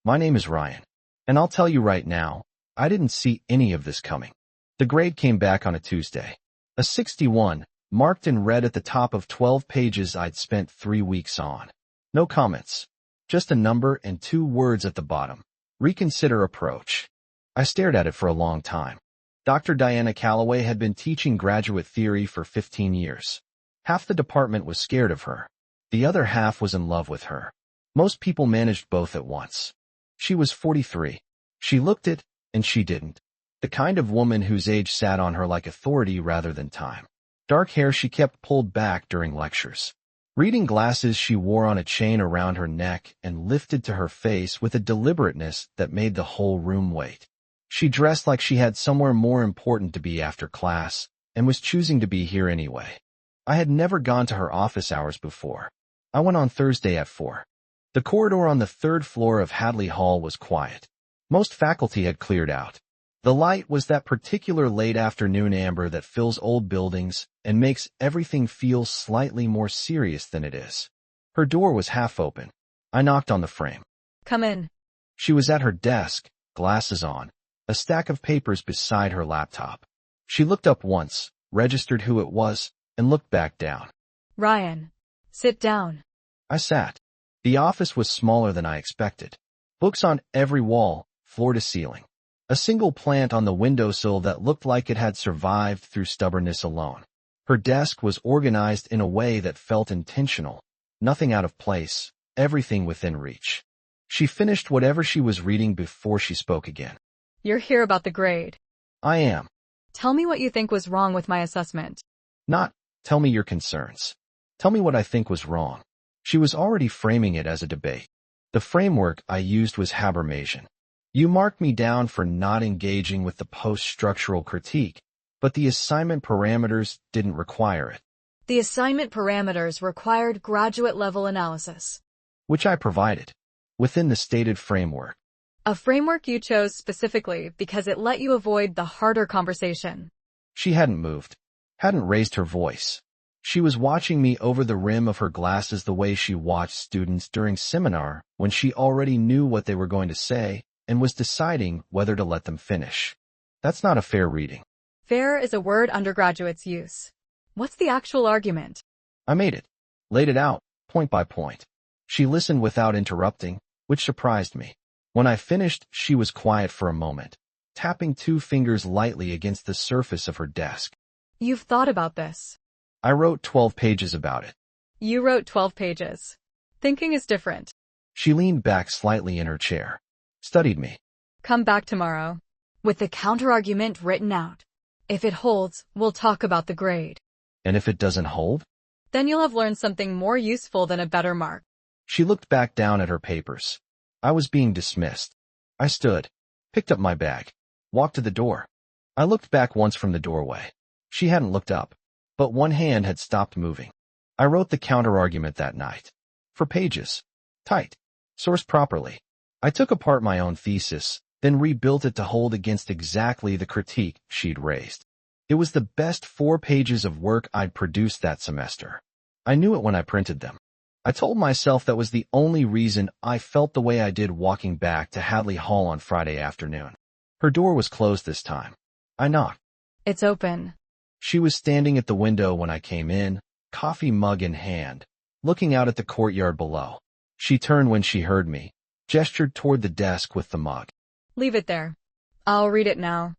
My name is Ryan. And I'll tell you right now, I didn't see any of this coming. The grade came back on a Tuesday. A 61, marked in red at the top of 12 pages I'd spent 3 weeks on. No comments. Just a number and 2 words at the bottom. Reconsider approach. I stared at it for a long time. Dr. Diane Calloway had been teaching graduate theory for 15 years. Half the department was scared of her. The other half was in love with her. Most people managed both at once. She was 43. She looked it, and she didn't. The kind of woman whose age sat on her like authority rather than time. Dark hair she kept pulled back during lectures. Reading glasses she wore on a chain around her neck and lifted to her face with a deliberateness that made the whole room wait. She dressed like she had somewhere more important to be after class, and was choosing to be here anyway. I had never gone to her office hours before. I went on Thursday at 4. The corridor on the 3rd floor of Hadley Hall was quiet. Most faculty had cleared out. The light was that particular late afternoon amber that fills old buildings and makes everything feel slightly more serious than it is. Her door was half open. I knocked on the frame. Come in. She was at her desk, glasses on, a stack of papers beside her laptop. She looked up once, registered who it was, and looked back down. Ryan, sit down. I sat. The office was smaller than I expected. Books on every wall, floor to ceiling. A single plant on the windowsill that looked like it had survived through stubbornness alone. Her desk was organized in a way that felt intentional. Nothing out of place, everything within reach. She finished whatever she was reading before she spoke again. You're here about the grade. I am. Tell me what you think was wrong with my assessment. Not, tell me your concerns. Tell me what I think was wrong. She was already framing it as a debate. The framework I used was Habermasian. You marked me down for not engaging with the post-structural critique, but the assignment parameters didn't require it. The assignment parameters required graduate-level analysis, Which I provided, within the stated framework. a framework you chose specifically because it let you avoid the harder conversation. She hadn't moved, hadn't raised her voice. She was watching me over the rim of her glasses the way she watched students during seminar when she already knew what they were going to say and was deciding whether to let them finish. That's not a fair reading. Fair is a word undergraduates use. What's the actual argument? I made it, laid it out, point by point. She listened without interrupting, which surprised me. When I finished, she was quiet for a moment, tapping 2 fingers lightly against the surface of her desk. You've thought about this. I wrote 12 pages about it. You wrote 12 pages. Thinking is different. She leaned back slightly in her chair, studied me. Come back tomorrow, with the counterargument written out. If it holds, we'll talk about the grade. And if it doesn't hold? Then you'll have learned something more useful than a better mark. She looked back down at her papers. I was being dismissed. I stood, picked up my bag, walked to the door. I looked back once from the doorway. She hadn't looked up, but one hand had stopped moving. I wrote the counterargument that night. 4 pages. Tight. Sourced properly. I took apart my own thesis, then rebuilt it to hold against exactly the critique she'd raised. It was the best 4 pages of work I'd produced that semester. I knew it when I printed them. I told myself that was the only reason I felt the way I did walking back to Hadley Hall on Friday afternoon. Her door was closed this time. I knocked. It's open. She was standing at the window when I came in, coffee mug in hand, looking out at the courtyard below. She turned when she heard me, gestured toward the desk with the mug. Leave it there. I'll read it now.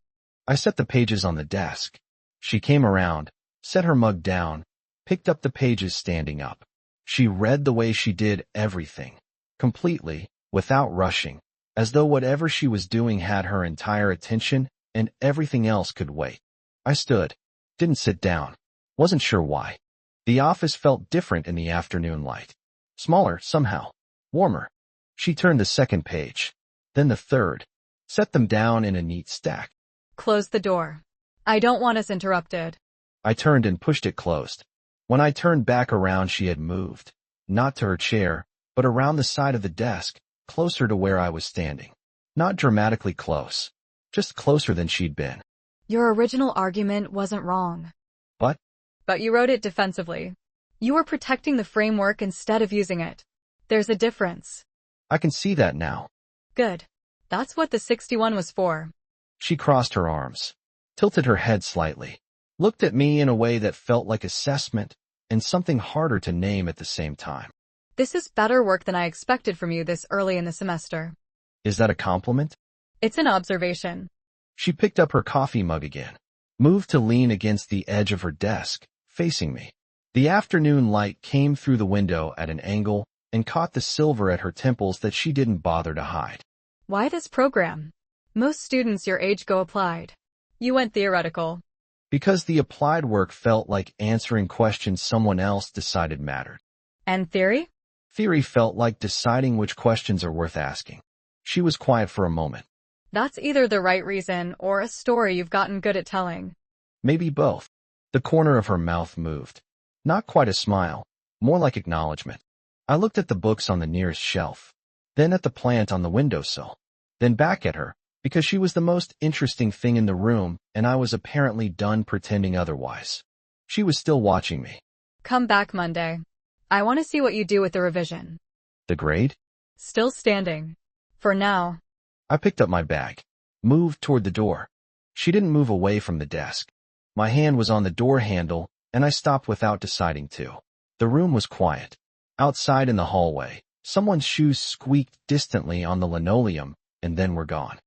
I set the pages on the desk. She came around, set her mug down, picked up the pages standing up. She read the way she did everything, completely, without rushing, as though whatever she was doing had her entire attention and everything else could wait. I stood, didn't sit down, wasn't sure why. The office felt different in the afternoon light. Smaller, somehow. Warmer. She turned the 2nd page, then the 3rd, set them down in a neat stack. Close the door. I don't want us interrupted. I turned and pushed it closed. When I turned back around, she had moved, not to her chair, but around the side of the desk, closer to where I was standing. Not dramatically close, just closer than she'd been. Your original argument wasn't wrong. But you wrote it defensively. You were protecting the framework instead of using it. There's a difference. I can see that now. Good. That's what the 61 was for. She crossed her arms, tilted her head slightly, looked at me in a way that felt like assessment and something harder to name at the same time. This is better work than I expected from you this early in the semester. Is that a compliment? It's an observation. She picked up her coffee mug again, moved to lean against the edge of her desk, facing me. The afternoon light came through the window at an angle and caught the silver at her temples that she didn't bother to hide. Why this program? Most students your age go applied. You went theoretical. Because the applied work felt like answering questions someone else decided mattered. And theory? Theory felt like deciding which questions are worth asking. She was quiet for a moment. That's either the right reason or a story you've gotten good at telling. Maybe both. The corner of her mouth moved. Not quite a smile, more like acknowledgement. I looked at the books on the nearest shelf, then at the plant on the windowsill, then back at her, because she was the most interesting thing in the room and I was apparently done pretending otherwise. She was still watching me. Come back Monday. I want to see what you do with the revision. The grade? Still standing. For now. I picked up my bag, moved toward the door. She didn't move away from the desk. My hand was on the door handle, and I stopped without deciding to. The room was quiet. Outside in the hallway, someone's shoes squeaked distantly on the linoleum, and then were gone.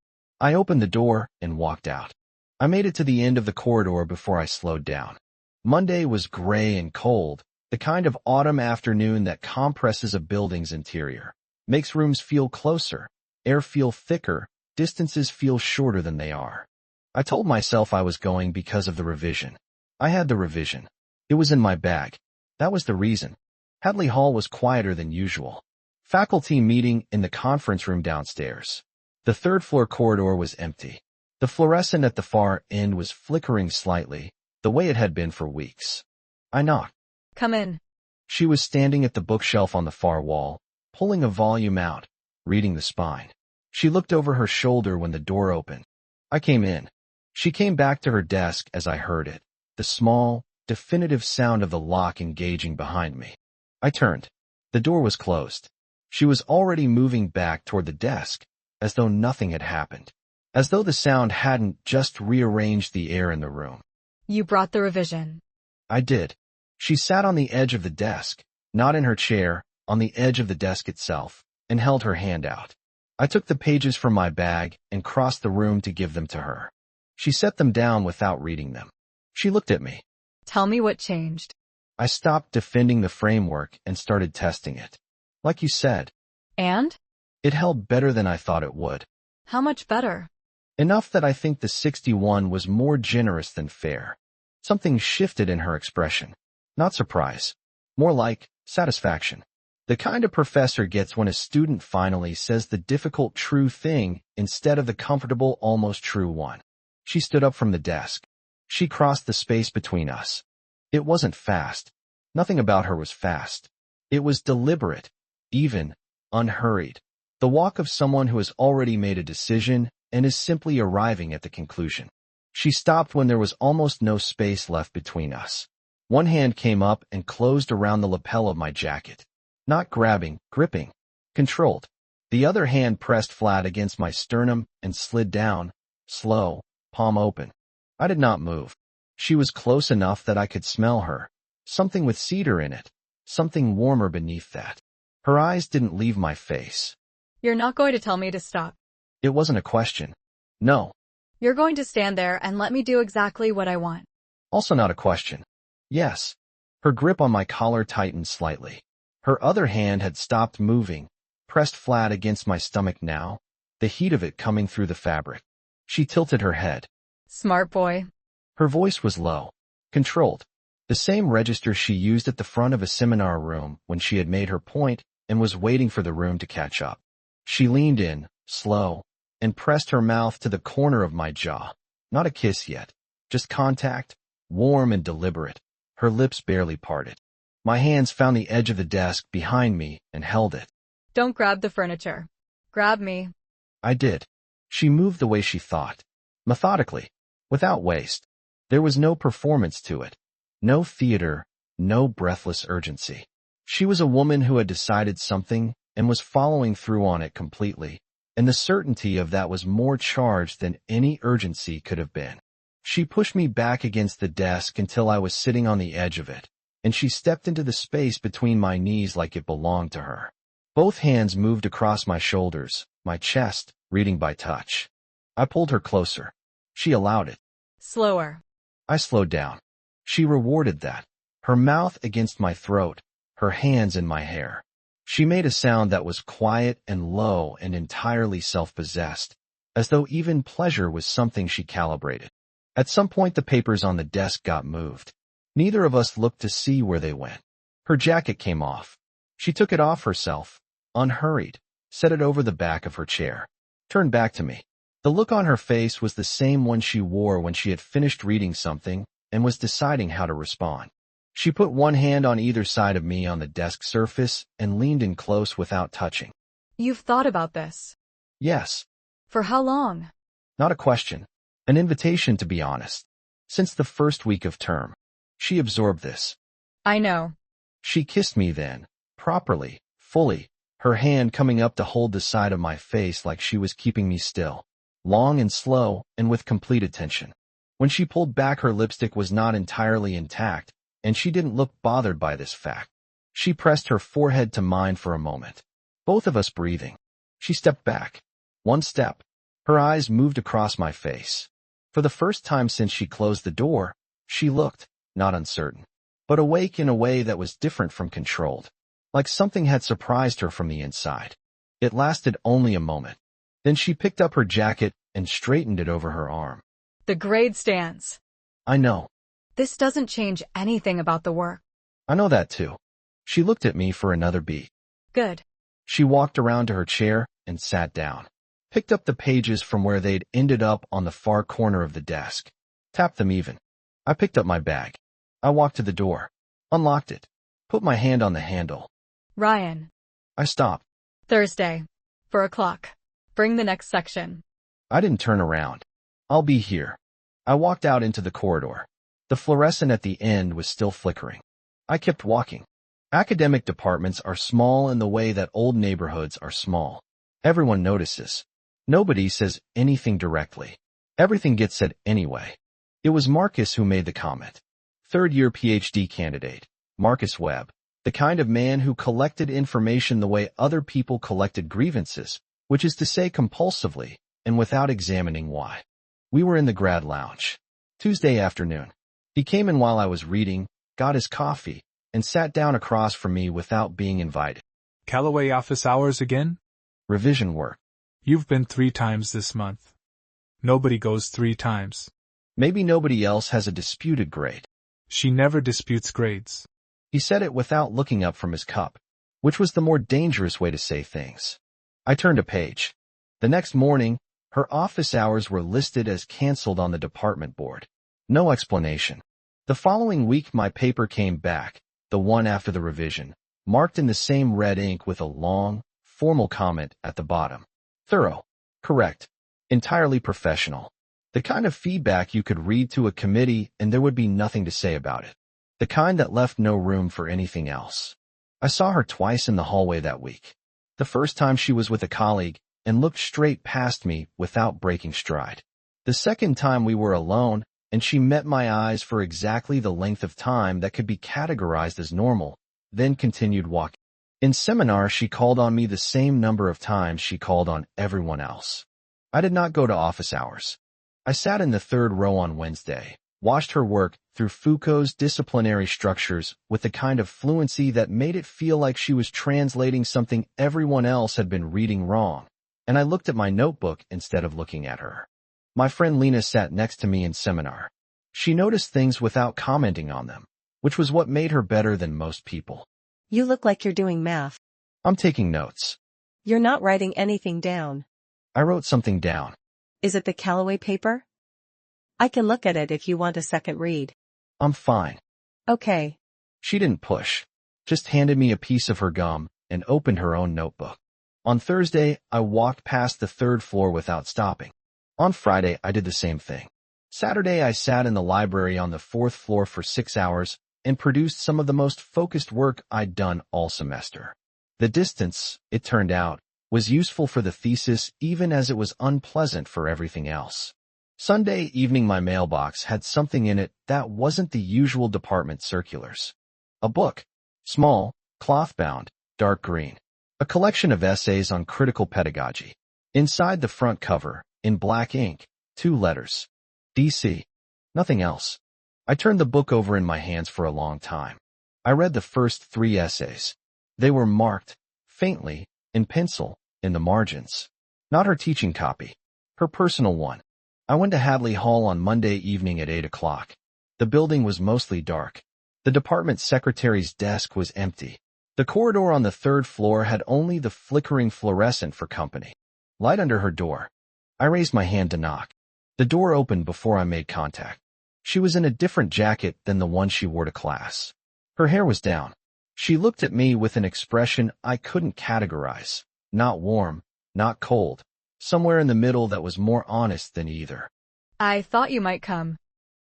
I opened the door and walked out. I made it to the end of the corridor before I slowed down. Monday was gray and cold, the kind of autumn afternoon that compresses a building's interior, makes rooms feel closer, air feel thicker, distances feel shorter than they are. I told myself I was going because of the revision. I had the revision. It was in my bag. That was the reason. Hadley Hall was quieter than usual. Faculty meeting in the conference room downstairs. The third-floor corridor was empty. The fluorescent at the far end was flickering slightly, the way it had been for weeks. I knocked. Come in. She was standing at the bookshelf on the far wall, pulling a volume out, reading the spine. She looked over her shoulder when the door opened. I came in. She came back to her desk as I heard it, the small, definitive sound of the lock engaging behind me. I turned. The door was closed. She was already moving back toward the desk, as though nothing had happened, as though the sound hadn't just rearranged the air in the room. You brought the revision. I did. She sat on the edge of the desk, not in her chair, on the edge of the desk itself, and held her hand out. I took the pages from my bag and crossed the room to give them to her. She set them down without reading them. She looked at me. Tell me what changed. I stopped defending the framework and started testing it. Like you said. And? It held better than I thought it would. How much better? Enough that I think the 61 was more generous than fair. Something shifted in her expression. Not surprise. More like satisfaction. The kind of professor gets when a student finally says the difficult true thing instead of the comfortable almost true one. She stood up from the desk. She crossed the space between us. It wasn't fast. Nothing about her was fast. It was deliberate, even, unhurried. The walk of someone who has already made a decision and is simply arriving at the conclusion. She stopped when there was almost no space left between us. One hand came up and closed around the lapel of my jacket. Not grabbing, gripping. Controlled. The other hand pressed flat against my sternum and slid down, slow, palm open. I did not move. She was close enough that I could smell her. Something with cedar in it. Something warmer beneath that. Her eyes didn't leave my face. You're not going to tell me to stop. It wasn't a question. No. You're going to stand there and let me do exactly what I want. Also not a question. Yes. Her grip on my collar tightened slightly. Her other hand had stopped moving, pressed flat against my stomach now, the heat of it coming through the fabric. She tilted her head. Smart boy. Her voice was low, controlled, the same register she used at the front of a seminar room when she had made her point and was waiting for the room to catch up. She leaned in, slow, and pressed her mouth to the corner of my jaw. Not a kiss yet, just contact, warm and deliberate, her lips barely parted. My hands found the edge of the desk behind me and held it. Don't grab the furniture. Grab me. I did. She moved the way she thought, methodically, without waste. There was no performance to it, no theater, no breathless urgency. She was a woman who had decided something and was following through on it completely, and the certainty of that was more charged than any urgency could have been. She pushed me back against the desk until I was sitting on the edge of it, and she stepped into the space between my knees like it belonged to her. Both hands moved across my shoulders, my chest, reading by touch. I pulled her closer. She allowed it. Slower. I slowed down. She rewarded that. Her mouth against my throat, her hands in my hair. She made a sound that was quiet and low and entirely self-possessed, as though even pleasure was something she calibrated. At some point the papers on the desk got moved. Neither of us looked to see where they went. Her jacket came off. She took it off herself, unhurried, set it over the back of her chair, turned back to me. The look on her face was the same one she wore when she had finished reading something and was deciding how to respond. She put one hand on either side of me on the desk surface and leaned in close without touching. You've thought about this? Yes. For how long? Not a question. An invitation, to be honest. Since the first week of term. She absorbed this. I know. She kissed me then, properly, fully, her hand coming up to hold the side of my face like she was keeping me still. Long and slow, and with complete attention. When she pulled back, her lipstick was not entirely intact, and she didn't look bothered by this fact. She pressed her forehead to mine for a moment. Both of us breathing. She stepped back. One step. Her eyes moved across my face. For the first time since she closed the door, she looked, not uncertain, but awake in a way that was different from controlled. Like something had surprised her from the inside. It lasted only a moment. Then she picked up her jacket and straightened it over her arm. The grade stands. I know. This doesn't change anything about the work. I know that too. She looked at me for another beat. Good. She walked around to her chair and sat down. Picked up the pages from where they'd ended up on the far corner of the desk. Tapped them even. I picked up my bag. I walked to the door. Unlocked it. Put my hand on the handle. Ryan. I stopped. Thursday. 4 o'clock. Bring the next section. I didn't turn around. I'll be here. I walked out into the corridor. The fluorescent at the end was still flickering. I kept walking. Academic departments are small in the way that old neighborhoods are small. Everyone notices. Nobody says anything directly. Everything gets said anyway. It was Marcus who made the comment. Third-year PhD candidate, Marcus Webb, the kind of man who collected information the way other people collected grievances, which is to say compulsively, and without examining why. We were in the grad lounge. Tuesday afternoon. He came in while I was reading, got his coffee, and sat down across from me without being invited. Calloway office hours again? Revision work. You've been 3 times this month. Nobody goes 3 times. Maybe nobody else has a disputed grade. She never disputes grades. He said it without looking up from his cup, which was the more dangerous way to say things. I turned a page. The next morning, her office hours were listed as canceled on the department board. No explanation. The following week my paper came back, the one after the revision, marked in the same red ink with a long, formal comment at the bottom. Thorough. Correct. Entirely professional. The kind of feedback you could read to a committee and there would be nothing to say about it. The kind that left no room for anything else. I saw her twice in the hallway that week. The first time she was with a colleague and looked straight past me without breaking stride. The second time we were alone and she met my eyes for exactly the length of time that could be categorized as normal, then continued walking. In seminar, she called on me the same number of times she called on everyone else. I did not go to office hours. I sat in the third row on Wednesday, watched her work through Foucault's disciplinary structures with the kind of fluency that made it feel like she was translating something everyone else had been reading wrong, and I looked at my notebook instead of looking at her. My friend Lena sat next to me in seminar. She noticed things without commenting on them, which was what made her better than most people. You look like you're doing math. I'm taking notes. You're not writing anything down. I wrote something down. Is it the Calloway paper? I can look at it if you want a second read. I'm fine. Okay. She didn't push, just handed me a piece of her gum and opened her own notebook. On Thursday, I walked past the third floor without stopping. On Friday, I did the same thing. Saturday, I sat in the library on the 4th floor for 6 hours and produced some of the most focused work I'd done all semester. The distance, it turned out, was useful for the thesis even as it was unpleasant for everything else. Sunday evening my mailbox had something in it that wasn't the usual department circulars. A book. Small, cloth-bound, dark green. A collection of essays on critical pedagogy. Inside the front cover, in black ink, 2 letters. DC. Nothing else. I turned the book over in my hands for a long time. I read the first 3 essays. They were marked, faintly, in pencil, in the margins. Not her teaching copy. Her personal one. I went to Hadley Hall on Monday evening at 8 o'clock. The building was mostly dark. The department secretary's desk was empty. The corridor on the 3rd floor had only the flickering fluorescent for company. Light under her door. I raised my hand to knock. The door opened before I made contact. She was in a different jacket than the one she wore to class. Her hair was down. She looked at me with an expression I couldn't categorize. Not warm, not cold. Somewhere in the middle that was more honest than either. I thought you might come.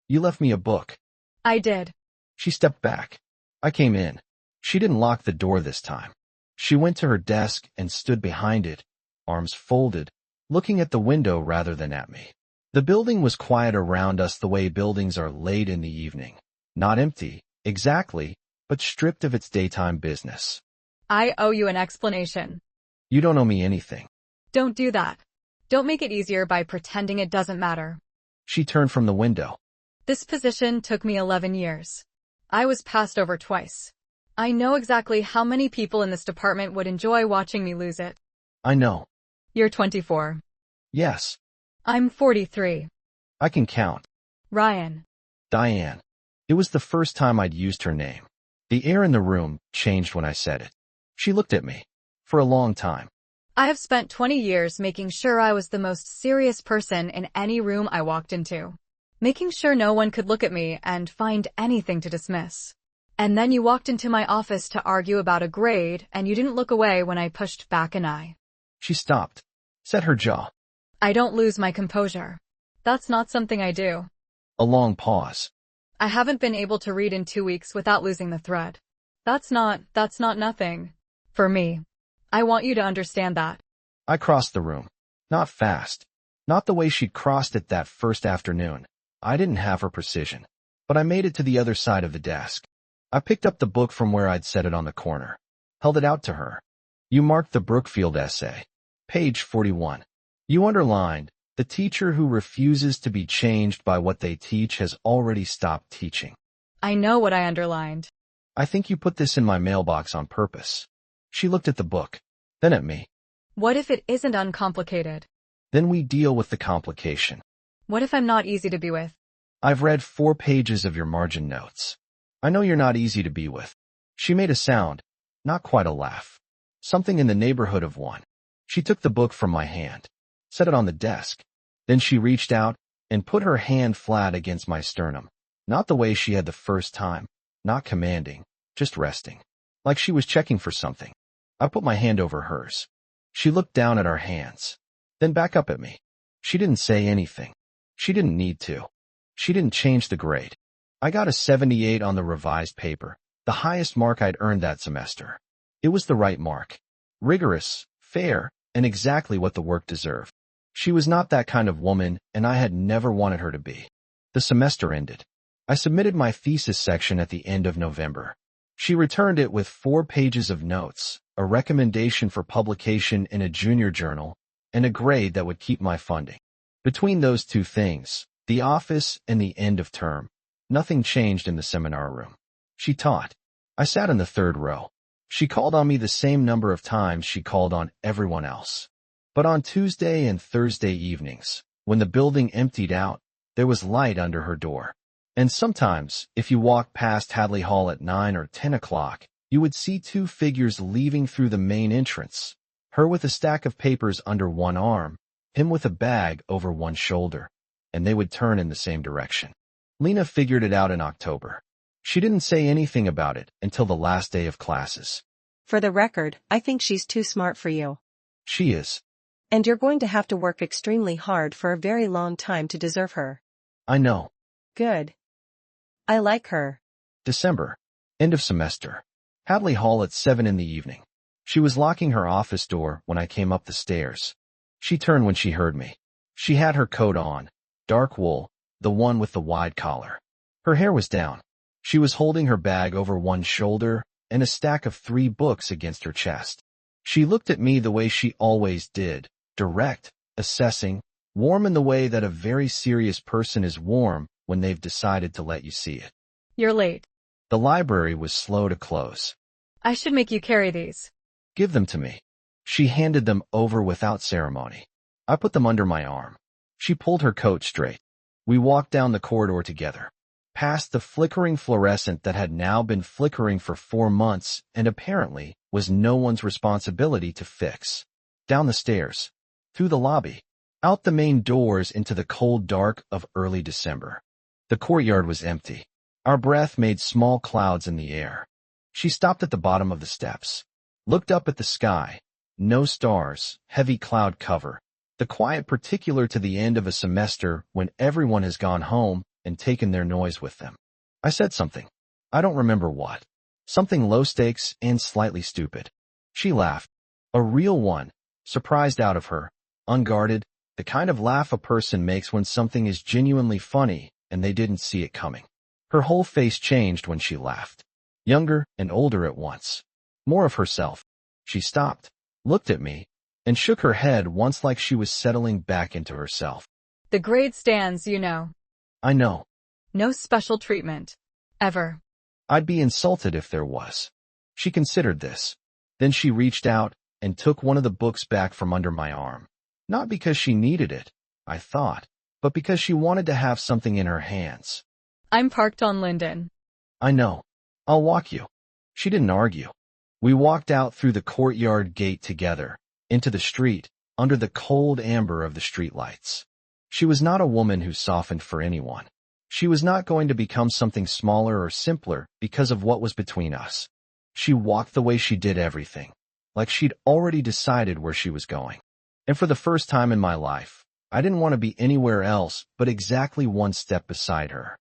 You left me a book. I did. She stepped back. I came in. She didn't lock the door this time. She went to her desk and stood behind it, arms folded, looking at the window rather than at me. The building was quiet around us the way buildings are late in the evening. Not empty, exactly, but stripped of its daytime business. I owe you an explanation. You don't owe me anything. Don't do that. Don't make it easier by pretending it doesn't matter. She turned from the window. This position took me 11 years. I was passed over twice. I know exactly how many people in this department would enjoy watching me lose it. I know. You're 24. Yes. I'm 43. I can count. Ryan. Diane. It was the first time I'd used her name. The air in the room changed when I said it. She looked at me. For a long time. I have spent 20 years making sure I was the most serious person in any room I walked into. Making sure no one could look at me and find anything to dismiss. And then you walked into my office to argue about a grade, and you didn't look away when I pushed back an eye. She stopped. Set her jaw. I don't lose my composure. That's not something I do. A long pause. I haven't been able to read in 2 weeks without losing the thread. That's not nothing. For me. I want you to understand that. I crossed the room. Not fast. Not the way she'd crossed it that first afternoon. I didn't have her precision. But I made it to the other side of the desk. I picked up the book from where I'd set it on the corner. Held it out to her. You marked the Brookfield essay. Page 41. You underlined, the teacher who refuses to be changed by what they teach has already stopped teaching. I know what I underlined. I think you put this in my mailbox on purpose. She looked at the book, then at me. What if it isn't uncomplicated? Then we deal with the complication. What if I'm not easy to be with? I've read 4 pages of your margin notes. I know you're not easy to be with. She made a sound, not quite a laugh. Something in the neighborhood of one. She took the book from my hand, set it on the desk. Then she reached out and put her hand flat against my sternum. Not the way she had the first time, not commanding, just resting. Like she was checking for something. I put my hand over hers. She looked down at our hands, then back up at me. She didn't say anything. She didn't need to. She didn't change the grade. I got a 78 on the revised paper, the highest mark I'd earned that semester. It was the right mark. Rigorous, fair, and exactly what the work deserved. She was not that kind of woman, and I had never wanted her to be. The semester ended. I submitted my thesis section at the end of November. She returned it with 4 pages of notes, a recommendation for publication in a junior journal, and a grade that would keep my funding. Between those 2 things, the office and the end of term, nothing changed in the seminar room. She taught. I sat in the 3rd row. She called on me the same number of times she called on everyone else. But on Tuesday and Thursday evenings, when the building emptied out, there was light under her door. And sometimes, if you walked past Hadley Hall at 9 or 10 o'clock, you would see 2 figures leaving through the main entrance, her with a stack of papers under one arm, him with a bag over one shoulder, and they would turn in the same direction. Lena figured it out in October. She didn't say anything about it until the last day of classes. For the record, I think she's too smart for you. She is. And you're going to have to work extremely hard for a very long time to deserve her. I know. Good. I like her. December. End of semester. Hadley Hall at 7 in the evening. She was locking her office door when I came up the stairs. She turned when she heard me. She had her coat on, dark wool, the one with the wide collar. Her hair was down. She was holding her bag over one shoulder and a stack of 3 books against her chest. She looked at me the way she always did, direct, assessing, warm in the way that a very serious person is warm when they've decided to let you see it. You're late. The library was slow to close. I should make you carry these. Give them to me. She handed them over without ceremony. I put them under my arm. She pulled her coat straight. We walked down the corridor together, past the flickering fluorescent that had now been flickering for 4 months and apparently was no one's responsibility to fix. Down the stairs, through the lobby, out the main doors into the cold dark of early December. The courtyard was empty. Our breath made small clouds in the air. She stopped at the bottom of the steps, looked up at the sky. No stars, heavy cloud cover, the quiet particular to the end of a semester when everyone has gone home and taken their noise with them. I said something. I don't remember what. Something low stakes and slightly stupid. She laughed. A real one, surprised out of her, unguarded, the kind of laugh a person makes when something is genuinely funny and they didn't see it coming. Her whole face changed when she laughed. Younger and older at once. More of herself. She stopped, looked at me, and shook her head once like she was settling back into herself. The grade stands, you know. I know. No special treatment. Ever. I'd be insulted if there was. She considered this. Then she reached out and took one of the books back from under my arm. Not because she needed it, I thought, but because she wanted to have something in her hands. I'm parked on Linden. I know. I'll walk you. She didn't argue. We walked out through the courtyard gate together, into the street, under the cold amber of the streetlights. She was not a woman who softened for anyone. She was not going to become something smaller or simpler because of what was between us. She walked the way she did everything, like she'd already decided where she was going. And for the first time in my life, I didn't want to be anywhere else but exactly one step beside her.